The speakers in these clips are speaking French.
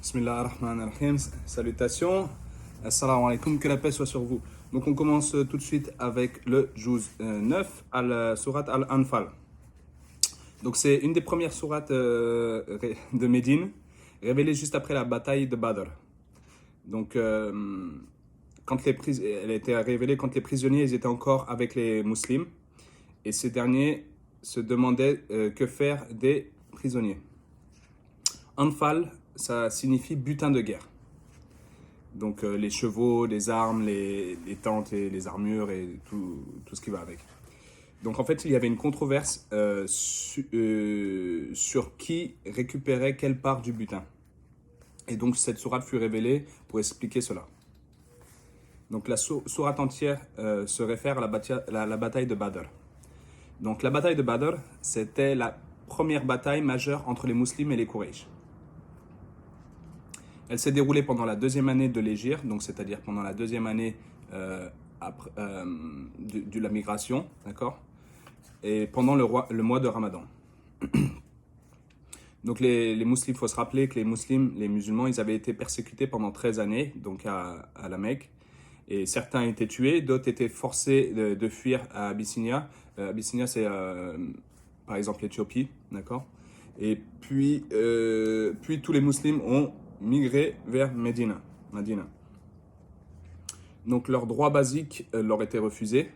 Bismillah ar-Rahman ar-Rahim. Salutations. Assalamu alaikum. Que la paix soit sur vous. Donc on commence tout de suite avec le juz 9, surat al-Anfal. Donc c'est une des premières sourates de Médine, révélée juste après la bataille de Badr. Donc elle a été révélée quand les prisonniers ils étaient encore avec les musulmans et ces derniers se demandaient que faire des prisonniers. Anfal, ça signifie butin de guerre. Donc les chevaux, les armes, les tentes et les armures et tout ce qui va avec. Donc en fait, il y avait une controverse sur qui récupérait quelle part du butin. Et donc cette sourate fut révélée pour expliquer cela. Donc la sourate entière se réfère à la bataille de Badr. Donc la bataille de Badr, c'était la première bataille majeure entre les musulmans et les Quraysh. Elle s'est déroulée pendant la deuxième année de l'Hégire, donc c'est-à-dire pendant la deuxième année de la migration, d'accord, et pendant le mois de Ramadan. Donc les musulmans, il faut se rappeler que les musulmans, ils avaient été persécutés pendant 13 années, donc à la Mecque, et certains étaient tués, d'autres étaient forcés de fuir à Abyssinia. Abyssinia, c'est par exemple l'Éthiopie, d'accord. Et puis tous les musulmans ont migré vers Médina. Donc leurs droits basiques leur étaient refusés.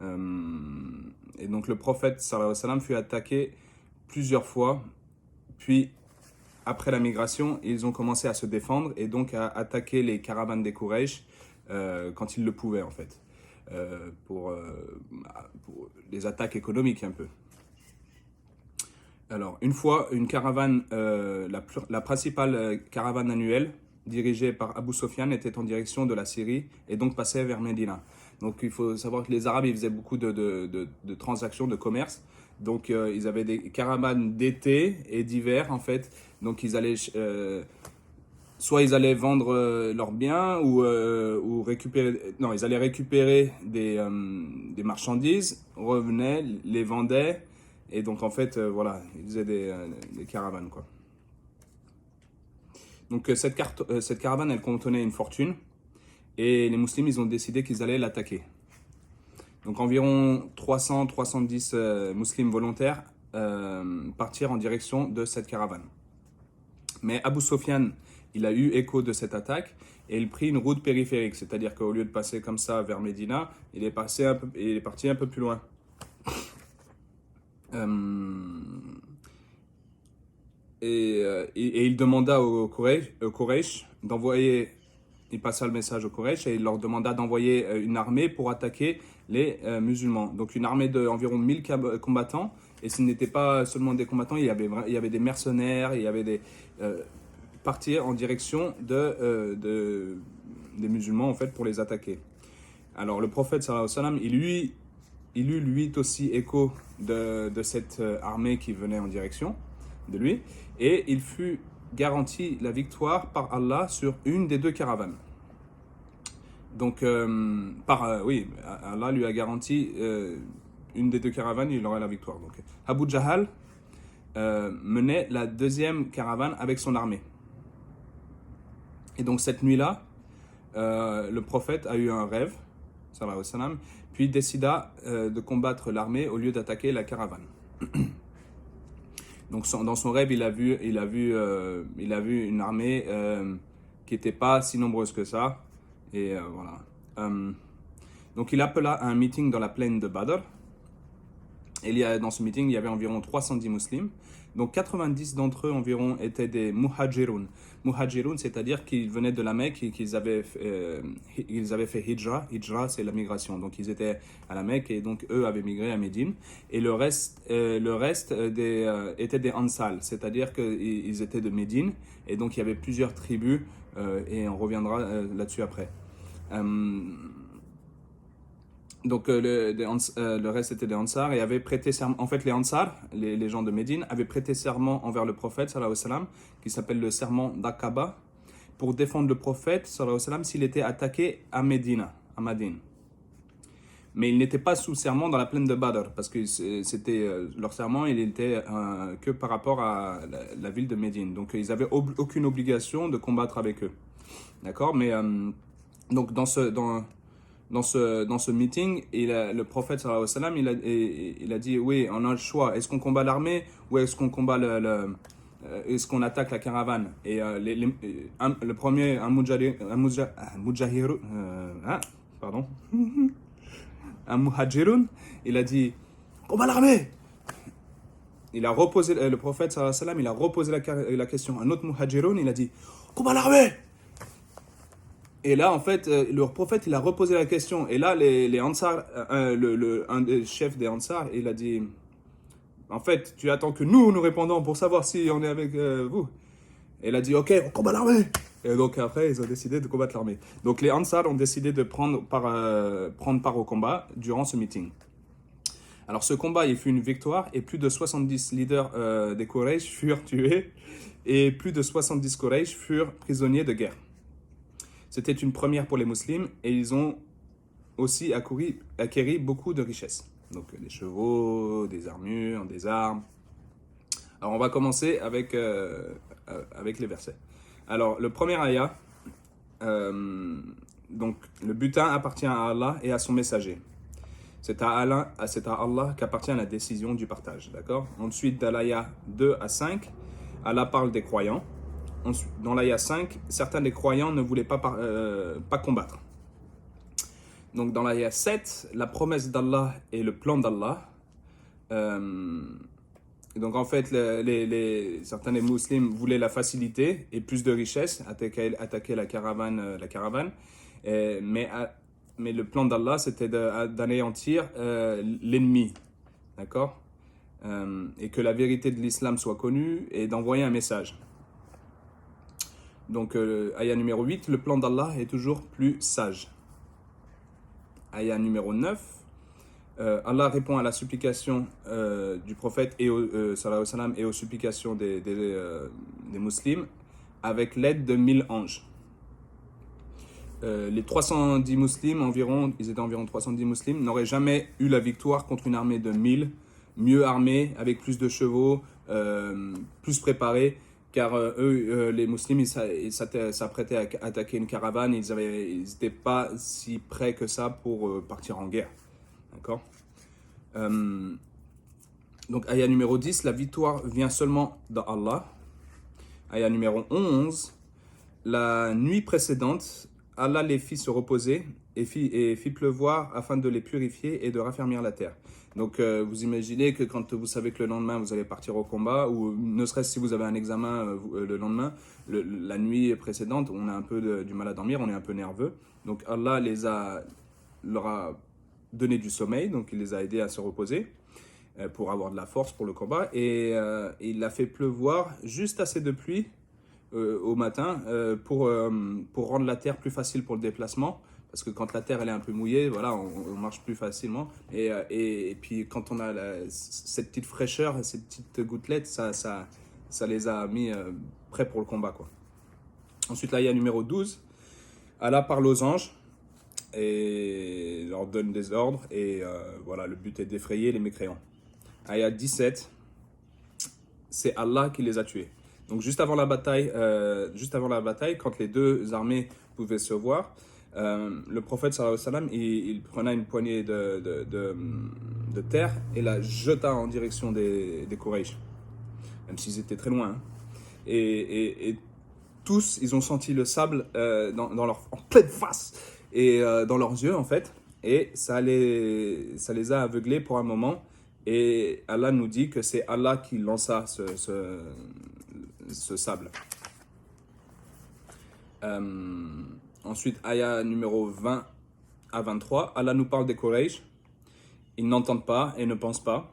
Et donc le prophète sallallahu alayhi wa sallam fut attaqué plusieurs fois. Puis après la migration, ils ont commencé à se défendre et donc à attaquer les caravanes des Quraysh quand ils le pouvaient en fait. Pour les attaques économiques un peu. Alors, une fois, une caravane, la principale caravane annuelle, dirigée par Abu Sofyan, était en direction de la Syrie et donc passait vers Médina. Donc, il faut savoir que les Arabes, ils faisaient beaucoup de transactions, de commerce. Donc, ils avaient des caravanes d'été et d'hiver, en fait. Donc, soit ils allaient vendre leurs biens ou récupérer... Non, ils allaient récupérer des marchandises, revenaient, les vendaient. Et donc, en fait, voilà, ils faisaient des caravanes, quoi. Donc, cette caravane, elle contenait une fortune. Et les musulmans, ils ont décidé qu'ils allaient l'attaquer. Donc, environ 310 musulmans volontaires partirent en direction de cette caravane. Mais Abu Sofyan, il a eu écho de cette attaque et il prit une route périphérique. C'est-à-dire qu'au lieu de passer comme ça vers Médina, il est parti un peu plus loin. Et il demanda au Quraysh d'envoyer, il passa le message au Quraysh et il leur demanda d'envoyer une armée pour attaquer les musulmans. Donc une armée d'environ 1000 combattants, et ce n'était pas seulement des combattants, il y avait des mercenaires, il y avait des partir en direction des musulmans en fait pour les attaquer. Alors le prophète sallallahu alayhi wa sallam, il eut lui aussi écho de cette armée qui venait en direction de lui, et il fut garanti la victoire par Allah sur une des deux caravanes. Donc, Allah lui a garanti une des deux caravanes, il aurait la victoire. Donc, Abu Jahal menait la deuxième caravane avec son armée. Et donc cette nuit-là, le prophète a eu un rêve, sallallahu alayhi wa sallam, puis décida de combattre l'armée au lieu d'attaquer la caravane. Donc dans son rêve, il a vu une armée qui n'était pas si nombreuse que ça. Et voilà. Donc il appela un meeting dans la plaine de Badr. Et dans ce meeting, il y avait environ 310 musulmans. Donc 90 d'entre eux environ étaient des muhajirun. Muhajirun, c'est-à-dire qu'ils venaient de la Mecque et qu'ils avaient fait hijra. Hijra, c'est la migration. Donc ils étaient à la Mecque et donc eux avaient migré à Médine. Et le reste étaient des Ansal, c'est-à-dire qu'ils étaient de Médine. Et donc il y avait plusieurs tribus et on reviendra là-dessus après. Donc le reste était des Ansar et avaient prêté serment. En fait, les Ansar, les gens de Médine, avaient prêté serment envers le prophète sallallahu alayhi wa sallam, qui s'appelle le serment d'Aqaba, pour défendre le prophète sallallahu alayhi wa sallam s'il était attaqué à Médine, à Madine. mais ils n'étaient pas sous serment dans la plaine de Badr, parce que c'était leur serment, il était que par rapport à la ville de Médine. Donc ils n'avaient aucune obligation de combattre avec eux. D'accord? Mais donc dans ce meeting, le prophète sallallahu alayhi wa sallam, il a dit, oui, on a le choix. Est-ce qu'on combat l'armée ou est-ce qu'on combat est-ce qu'on attaque la caravane? Et le premier, un muhajirun, il a dit, combat l'armée! Il a reposé, le prophète sallallahu alayhi wa sallam, il a reposé la question. Un autre muhajirun, il a dit, combat l'armée! Et là, en fait, le prophète, il a reposé la question. Et là, les Ansar, un des chefs des Ansar, il a dit, en fait, tu attends que nous répondons pour savoir si on est avec vous. Et il a dit, ok, on combat l'armée. Et donc après, ils ont décidé de combattre l'armée. Donc les Ansar ont décidé de prendre part au combat durant ce meeting. Alors ce combat, il fut une victoire et plus de 70 leaders des Quraysh furent tués et plus de 70 Quraysh furent prisonniers de guerre. C'était une première pour les musulmans et ils ont aussi acquéri beaucoup de richesses. Donc des chevaux, des armures, des armes. Alors on va commencer avec les versets. Alors le premier ayah, donc le butin appartient à Allah et à son messager. C'est à Allah qu'appartient la décision du partage. D'accord? Ensuite, dans l'ayah 2 à 5, Allah parle des croyants. Ensuite, dans l'ayah 5, certains des croyants ne voulaient pas combattre. Donc dans l'ayah 7, la promesse d'Allah et le plan d'Allah. Donc en fait, certains des musulmans voulaient la facilité et plus de richesse, attaquer la caravane. Mais le plan d'Allah, c'était d'anéantir l'ennemi. D'accord? Et que la vérité de l'islam soit connue et d'envoyer un message. Donc, ayah numéro 8, le plan d'Allah est toujours plus sage. Ayah numéro 9, Allah répond à la supplication du prophète sallallahu alayhi wa sallam, et aux supplications des musulmans avec l'aide de 1000 anges. Les 310 musulmans, ils étaient environ 310 musulmans, n'auraient jamais eu la victoire contre une armée de 1000, mieux armée, avec plus de chevaux, plus préparés. Car les musulmans, ils s'apprêtaient à attaquer une caravane, ils n'étaient pas si prêts que ça pour partir en guerre. D'accord? Donc, ayah numéro 10, la victoire vient seulement d'Allah. Ayah numéro 11, la nuit précédente, Allah les fit se reposer et fit pleuvoir afin de les purifier et de raffermir la terre. Donc, vous imaginez que quand vous savez que le lendemain, vous allez partir au combat, ou ne serait-ce si vous avez un examen le lendemain, la nuit précédente, on a un peu du mal à dormir, on est un peu nerveux. Donc, Allah leur a donné du sommeil, donc il les a aidés à se reposer pour avoir de la force pour le combat. Et il a fait pleuvoir juste assez de pluie au matin pour rendre la terre plus facile pour le déplacement. Parce que quand la terre elle est un peu mouillée, voilà, on marche plus facilement. Et puis quand on a cette petite fraîcheur, ces petites gouttelettes, ça les a mis prêts pour le combat, quoi. Ensuite, l'ayah numéro 12, Allah parle aux anges et leur donne des ordres. Et voilà, le but est d'effrayer les mécréants. Ayah 17, c'est Allah qui les a tués. Donc juste avant la bataille, quand les deux armées pouvaient se voir, le prophète sallallahu alayhi wa sallam, il prenait une poignée de terre et la jeta en direction des Quraysh, même s'ils étaient très loin. Hein. Et tous, ils ont senti le sable en pleine face et dans leurs yeux, en fait. Et ça les a aveuglés pour un moment. Et Allah nous dit que c'est Allah qui lança ce sable. Ensuite, ayah numéro 20 à 23, Allah nous parle des Quraysh. Ils n'entendent pas et ne pensent pas.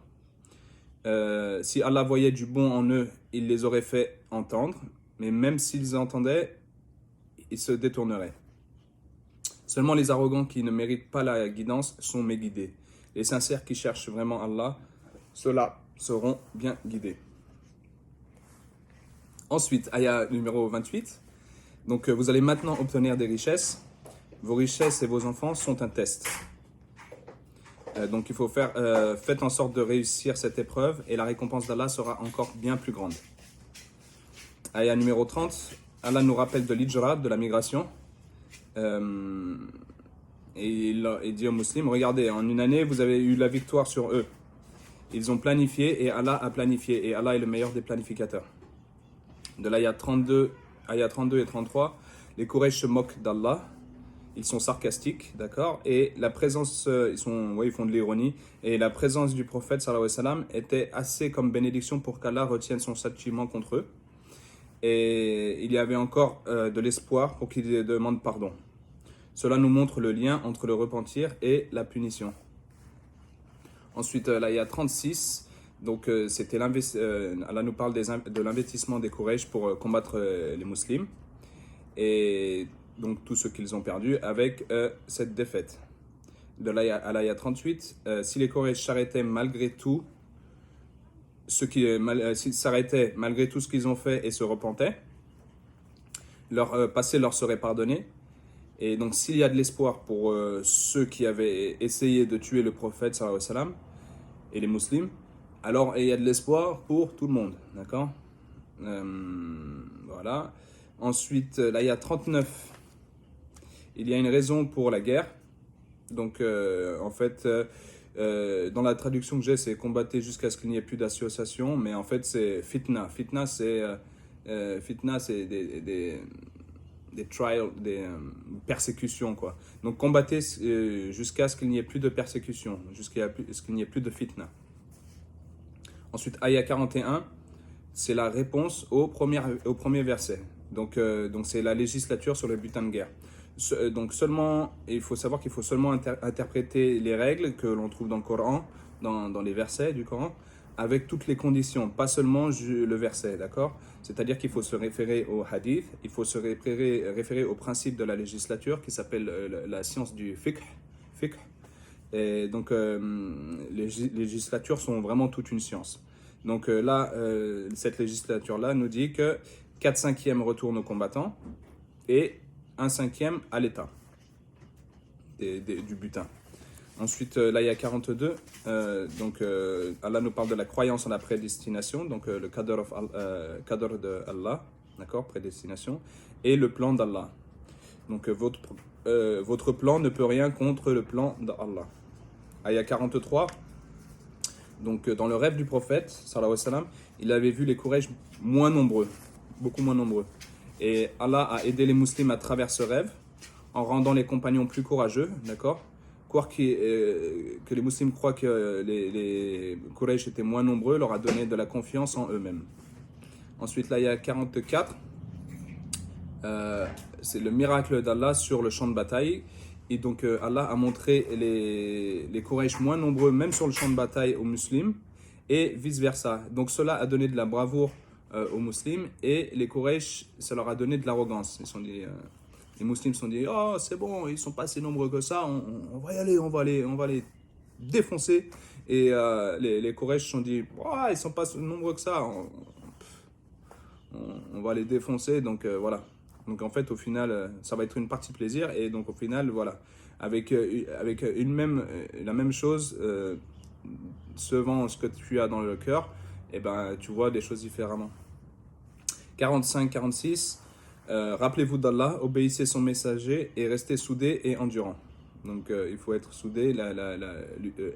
Si Allah voyait du bon en eux, il les aurait fait entendre. Mais même s'ils entendaient, ils se détourneraient. Seulement les arrogants qui ne méritent pas la guidance sont méguidés. Les sincères qui cherchent vraiment Allah, ceux-là seront bien guidés. Ensuite, ayah numéro 28. Donc, vous allez maintenant obtenir des richesses. Vos richesses et vos enfants sont un test. Donc il faut faites en sorte de réussir cette épreuve et la récompense d'Allah sera encore bien plus grande. Aya numéro 30, Allah nous rappelle de l'hijra, de la migration. Et il dit aux musulmans, regardez, en une année, vous avez eu la victoire sur eux. Ils ont planifié et Allah a planifié. Et Allah est le meilleur des planificateurs. De l'aya 32 et 33, les Quraysh se moquent d'Allah. Ils sont sarcastiques, d'accord? Et la présence, ils font de l'ironie. Et la présence du prophète, sallallahu alayhi wa sallam, était assez comme bénédiction pour qu'Allah retienne son châtiment contre eux. Et il y avait encore de l'espoir pour qu'ils demandent pardon. Cela nous montre le lien entre le repentir et la punition. Ensuite, là, il y a 36. Donc, Allah nous parle de l'investissement des Quraysh pour combattre les musulmans. Et donc, tout ce qu'ils ont perdu avec cette défaite. De l'aya à l'aya 38, si les Quraysh s'arrêtaient malgré tout, s'ils s'arrêtaient malgré tout ce qu'ils ont fait et se repentaient, leur passé leur serait pardonné. Et donc, s'il y a de l'espoir pour ceux qui avaient essayé de tuer le prophète, sallallahu alayhi wa sallam, et les musulmans, alors il y a de l'espoir pour tout le monde. D'accord? Voilà. Ensuite, là, il y a 39. Il y a une raison pour la guerre. Donc, en fait, dans la traduction que j'ai, c'est combattre jusqu'à ce qu'il n'y ait plus d'association. Mais en fait, c'est fitna. Fitna, c'est des trials, des persécutions, quoi. Donc, combattez jusqu'à ce qu'il n'y ait plus de persécution, jusqu'à ce qu'il n'y ait plus de fitna. Ensuite, Aya 41, c'est la réponse au premier verset. Donc c'est la législature sur le butin de guerre. Donc, il faut savoir qu'il faut seulement interpréter les règles que l'on trouve dans le Coran, dans les versets du Coran, avec toutes les conditions, pas seulement le verset, d'accord? C'est-à-dire qu'il faut se référer au hadith, il faut se référer au principe de la législature qui s'appelle la science du fiqh. Et donc, les législatures sont vraiment toute une science. Donc là, cette législature-là nous dit que 4/5 retournent aux combattants et 1/5 à l'État du butin. Ensuite, là, il y a 42. Allah nous parle de la croyance en la prédestination, donc le qadr de Allah, d'accord, prédestination, et le plan d'Allah. Donc, votre plan ne peut rien contre le plan d'Allah. Aya 43. Donc, dans le rêve du prophète, sallallahu alayhi wa sallam, il avait vu les Quraysh moins nombreux, beaucoup moins nombreux. Et Allah a aidé les musulmans à travers ce rêve, en rendant les compagnons plus courageux, d'accord? Que les musulmans croient que les Quraysh étaient moins nombreux, leur a donné de la confiance en eux-mêmes. Ensuite, là, il y a 44. C'est le miracle d'Allah sur le champ de bataille. Et donc, Allah a montré les Quraysh moins nombreux, même sur le champ de bataille, aux musulmans, et vice-versa. Donc, cela a donné de la bravoure aux musulmans, et les Quraysh, ça leur a donné de l'arrogance. Les musulmans se sont dit, oh, c'est bon, ils sont pas si nombreux que ça, on va y aller, on va les défoncer. Et les Quraysh se sont dit, oh, ils sont pas si nombreux que ça, on va les défoncer. Donc, voilà. Donc en fait, au final, ça va être une partie plaisir. Et donc au final, voilà, avec la même chose, selon ce que tu as dans le cœur, et ben, tu vois des choses différemment. 45, 46, rappelez-vous d'Allah, obéissez son messager et restez soudés et endurants. Donc il faut être soudé,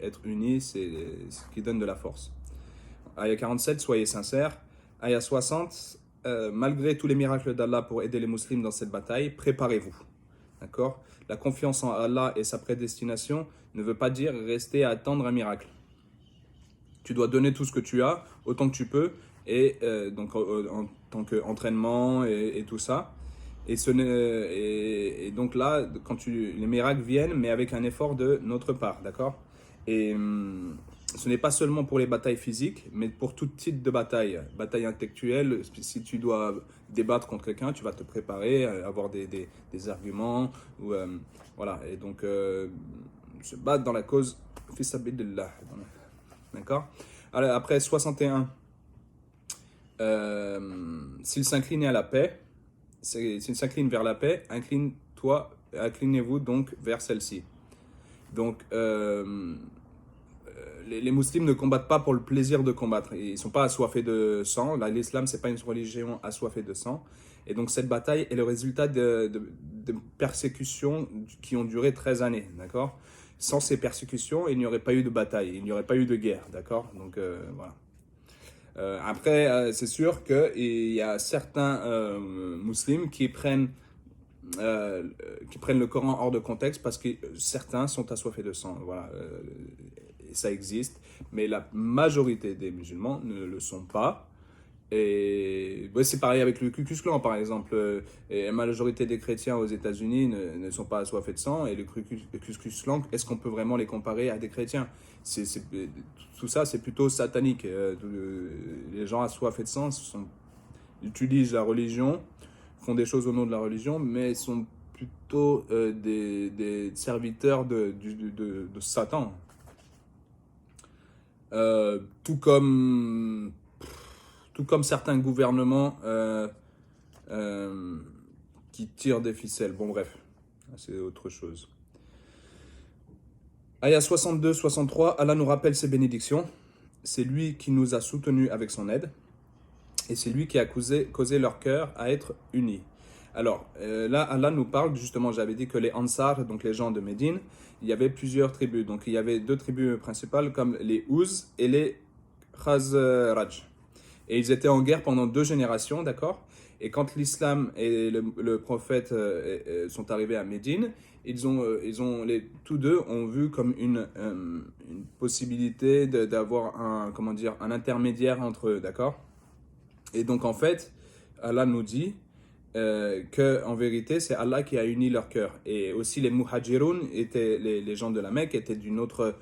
être unis, c'est ce qui donne de la force. Aya 47, soyez sincères. Aya 60, malgré tous les miracles d'Allah pour aider les musulmans dans cette bataille, préparez-vous. D'accord? La confiance en Allah et sa prédestination ne veut pas dire rester à attendre un miracle. Tu dois donner tout ce que tu as, autant que tu peux, et donc en tant qu'entraînement et tout ça. Et donc là, les miracles viennent, mais avec un effort de notre part, d'accord? Et ce n'est pas seulement pour les batailles physiques, mais pour tout type de bataille. Bataille intellectuelle, si tu dois débattre contre quelqu'un, tu vas te préparer, avoir des arguments. Voilà, et donc se battre dans la cause fi sabilillah. D'accord? Alors, après 61, s'il s'incline à la paix, s'il s'incline vers la paix, inclinez-vous donc vers celle-ci. Donc, les musulmans ne combattent pas pour le plaisir de combattre. Ils ne sont pas assoiffés de sang. Là, l'islam, ce n'est pas une religion assoiffée de sang. Et donc, cette bataille est le résultat de persécutions qui ont duré 13 années. D'accord ? Sans ces persécutions, il n'y aurait pas eu de bataille, il n'y aurait pas eu de guerre. D'accord ? Donc, voilà. Après, c'est sûr qu'il y a certains musulmans qui prennent le Coran hors de contexte parce que certains sont assoiffés de sang. Voilà, et ça existe, mais la majorité des musulmans ne le sont pas. Et ouais, c'est pareil avec le Ku Klux Klan, par exemple. Et la majorité des chrétiens aux États-Unis ne sont pas assoiffés de sang. Et le Ku Klux Klan, est-ce qu'on peut vraiment les comparer à des chrétiens? Tout ça, c'est plutôt satanique. Les gens assoiffés de sang utilisent la religion, font des choses au nom de la religion, mais sont plutôt des serviteurs de Satan. Tout comme certains gouvernements qui tirent des ficelles. Bon, bref, c'est autre chose. Aya 62-63, Allah nous rappelle ses bénédictions. C'est lui qui nous a soutenus avec son aide. Et c'est lui qui a causé leur cœur à être unis. Alors, là, Allah nous parle, justement, j'avais dit que les Ansar, donc les gens de Médine, il y avait plusieurs tribus. Donc, il y avait deux tribus principales, comme les Ouz et les Khazraj. Et ils étaient en guerre pendant 2 générations, d'accord ? Et quand l'islam et le prophète sont arrivés à Médine, tous deux ont vu comme une possibilité d'avoir un intermédiaire entre eux, d'accord ? Et donc en fait, Allah nous dit qu'en vérité, c'est Allah qui a uni leur cœur. Et aussi les Muhajiroun, les gens de la Mecque, étaient d'une autre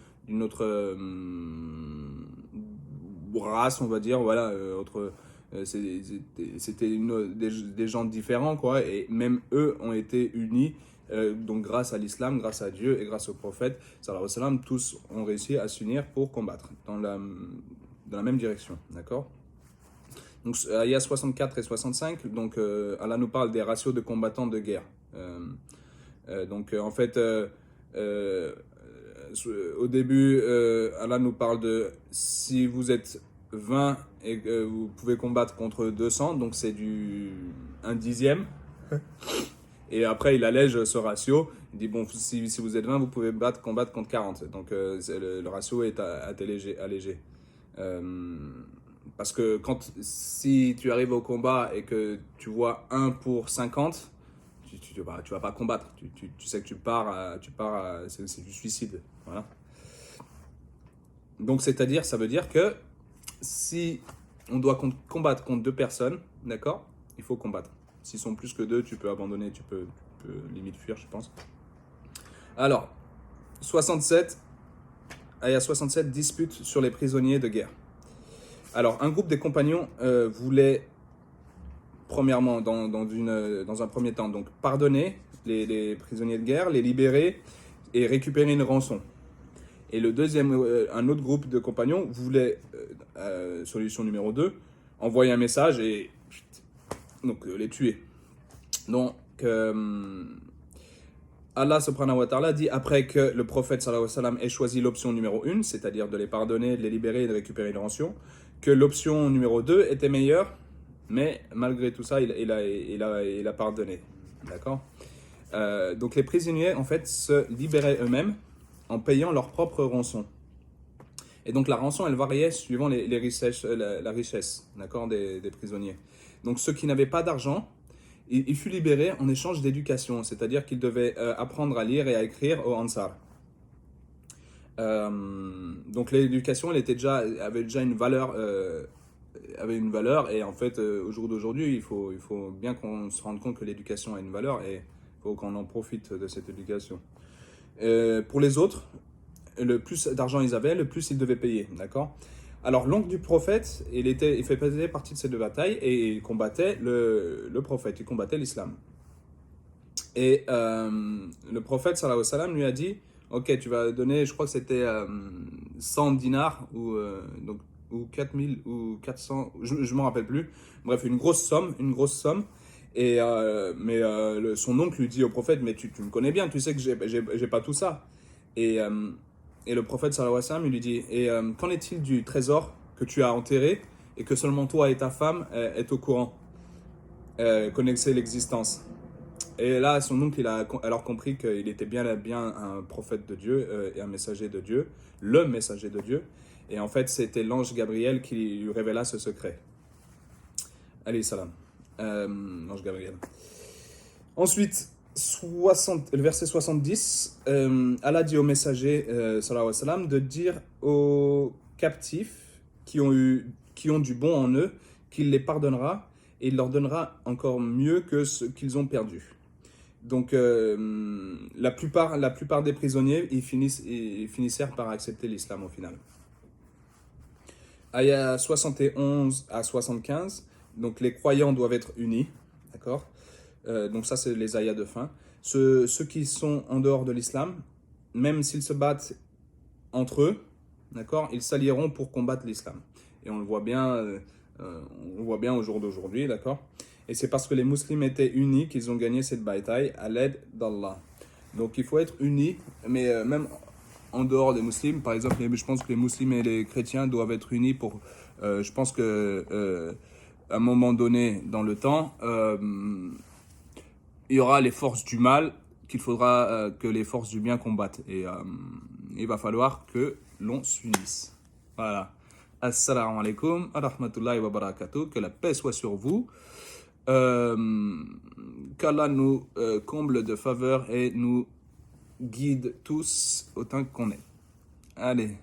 race, on va dire, voilà, c'était des gens différents, quoi, et même eux ont été unis, donc grâce à l'islam, grâce à Dieu et grâce au prophète, sallallahu alayhi wa sallam, tous ont réussi à s'unir pour combattre dans la même direction, d'accord ? Donc, il y a 64 et 65, donc Allah nous parle des ratios de combattants de guerre. En fait, au début, Allah nous parle de si vous êtes 20 et que vous pouvez combattre contre 200, donc c'est un dixième. Et après, il allège ce ratio. Il dit, bon, si vous êtes 20, vous pouvez combattre contre 40. Donc, le ratio est allégé. Parce que si tu arrives au combat et que tu vois 1 pour 50, tu vas pas combattre. Tu sais que tu pars c'est du suicide. Voilà. Donc, ça veut dire que si on doit combattre contre 2 personnes, d'accord, il faut combattre. S'ils sont plus que 2, tu peux abandonner, tu peux limite fuir, je pense. Alors, 67, Aya 67, dispute sur les prisonniers de guerre. Alors, un groupe des compagnons voulait, premièrement, dans un premier temps, donc pardonner les prisonniers de guerre, les libérer et récupérer une rançon. Et un autre groupe de compagnons voulait, solution numéro 2, envoyer un message et donc les tuer. Donc, Allah subhanahu wa ta'ala dit, après que le prophète sallallahu alayhi wa sallam ait choisi l'option numéro 1, c'est-à-dire de les pardonner, de les libérer et de récupérer une rançon, que l'option numéro 2 était meilleure, mais malgré tout ça, il a pardonné. D'accord ? Donc les prisonniers, en fait, se libéraient eux-mêmes en payant leur propre rançon. Et donc la rançon, elle variait suivant la richesse, d'accord, des prisonniers. Donc ceux qui n'avaient pas d'argent, il fut libéré en échange d'éducation, c'est-à-dire qu'il devait apprendre à lire et à écrire au Ansar. Donc l'éducation, avait déjà une valeur, et en fait, au jour d'aujourd'hui, il faut bien qu'on se rende compte que l'éducation a une valeur et il faut qu'on en profite de cette éducation. Pour les autres, le plus d'argent ils avaient, le plus ils devaient payer, d'accord ? Alors l'oncle du prophète, il faisait partie de ces 2 batailles et il combattait le prophète, il combattait l'islam. Et le prophète sallallahu alayhi wa sallam lui a dit, ok, tu vas donner, je crois que c'était 100 dinars ou 4000 ou 400, je ne m'en rappelle plus. Bref, une grosse somme. Et son oncle lui dit au prophète, mais tu me connais bien, tu sais que j'ai pas tout ça. Et Et le prophète sallallahu alayhi wa sallam, il lui dit, et qu'en est-il du trésor que tu as enterré et que seulement toi et ta femme êtes au courant, connaissez l'existence. Et là, son oncle, il a alors compris qu'il était bien un prophète de Dieu et un messager de Dieu, le messager de Dieu. Et en fait, c'était l'ange Gabriel qui lui révéla ce secret. Alayhi salam. L'ange Gabriel. Ensuite, le verset 70, Allah dit au messager, sallallahu alayhi wa sallam, de dire aux captifs qui ont du bon en eux, qu'il les pardonnera et il leur donnera encore mieux que ce qu'ils ont perdu. Donc, la plupart des prisonniers, ils finissèrent par accepter l'islam au final. Ayah 71 à 75, donc les croyants doivent être unis, d'accord ? Donc ça, c'est les ayats de fin. Ceux qui sont en dehors de l'islam, même s'ils se battent entre eux, d'accord, ils s'allieront pour combattre l'islam. Et on le voit bien au jour d'aujourd'hui, d'accord. Et c'est parce que les musulmans étaient unis qu'ils ont gagné cette bataille à l'aide d'Allah. Donc il faut être unis, mais même en dehors des musulmans, par exemple, je pense que les musulmans et les chrétiens doivent être unis pour... je pense que à un moment donné dans le temps, il y aura les forces du mal qu'il faudra que les forces du bien combattent. Et il va falloir que l'on s'unisse. Voilà. Assalamu alaikum wa rahmatullahi wa barakatuh. Que la paix soit sur vous. Qu'Allah nous comble de faveurs et nous guide tous autant qu'on est. Allez.